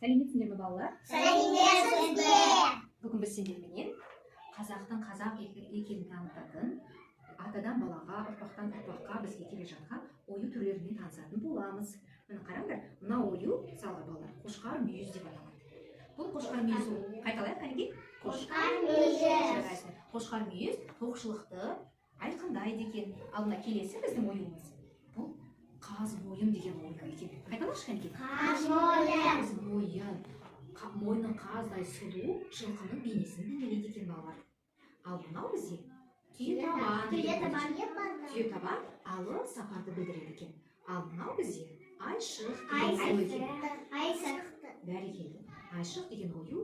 Сәлеметсіңдер ме балалар? Сәлеметсіздер. Бүгін біз сендерменен қазақтың қазақ екенін танытатын, атадан балаға, ұрпақтан ұрпаққа бізге келе жатқан ою түрлерімен танысатын боламыз. Міне қараңдар, мына ою, мысалға балалар, қошқар мүйіз деп аталады. Бұл қошқар мүйіз ол. Қайталайық кәнекей? Қошқар мүйіз. Қошқар мүйіз тоқшылықты айқындайды екен. Ал мына келесі біздің оюымыз. Бұл қаз мойын деген ою екен. Қайталайықшы кәнекей? Қаз мойын. Қаз мойын. Мойны қаздай сұлу жылқының бейнесін бейнелейді екен балалар. Ал мынау бізде түйетабан. Түйетабан алып сапарды білдіреді екен. Ал мынау бізде айшық деген ою екен. Бәрекелді. Айшық деген ою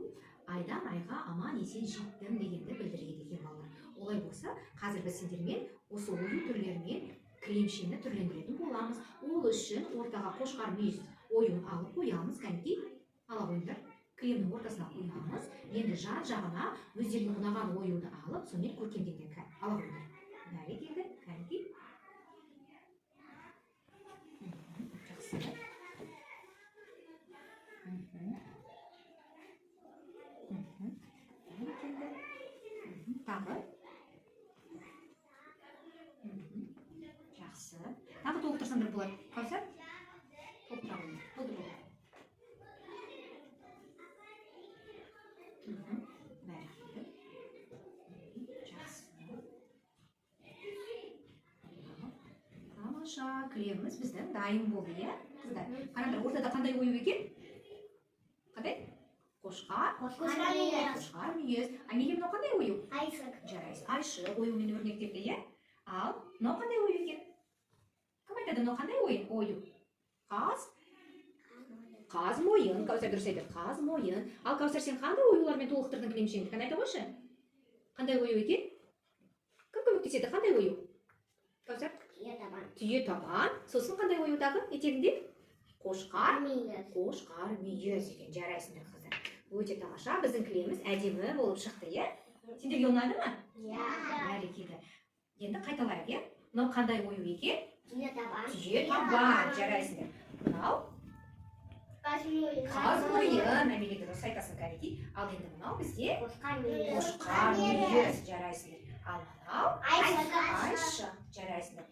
айдан айға аман есен жеттім дегенді білдіреді екен балалар. Олай болса, қазір біз сендермен осы ою түрлерімен кілемшені түрлендіретін боламыз. Ол үшін ортаға қошқар мүйіз ойын алып қоямыз. Кәнекей, ала қойыңдар. Кілемнің ортасына қоямыз. Енді жан жағына өздеріне ұнаған оюды алып, сонымен көркемденген ала қойыңдар. Бәрекелді. Кәнекей. Жақсы. Тағы. Жақсы. Тағы толықтырсаңдар болады. Қайсар? Толықтыра қойыңдар. Толықтыра. Бәрекелді. Жақсы. Тамаша. Кілеміміз біздің дайын болды, иә? Қыздар, қараңдар, ортада қандай ою екен? Қандай? Қошқар. Қошқар мүйіз. А неге мынау қандай ою? Айшық. Жарайсыз. Айшық оюмен өрнектелді, иә? Ал мынау қандай ою екен? Кім айтады, мынау қандай ою? Қаз мойын. Кәусар дұрыс айтады. Қаз мойын. Ал Кәусар, сен қандай оюлармен толықтырдың кілемшеңді? Қане айта қойшы? Қандай ою екен? Кім көмектеседі? Қандай ою? Кәусар? Түйетабан. Сосын қандай ою тағы етегінде? Қошқар мүйіз екен. Жарайсыңдар қыздар. Өте тамаша. Біздің кілеміміз әдемі болып шықты, иә? Сендерге ұнады ма? Иә. Бәрекелді. Енді қайталайық, иә? Мынау қандай ою екен? Түйетабан. Жарайсыңдар. Мынау қаз мойын. Мәмеле дұрыс айтасың, Кәнекей. Ал енді мынау бізде Қошқар мүйіз. Жарайсыңдар. Ал мынау айшық. Жарайсыңдар.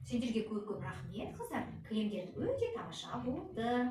Сендерге көп рахмет, қыздар. Кілемдерің өте тамаша болды.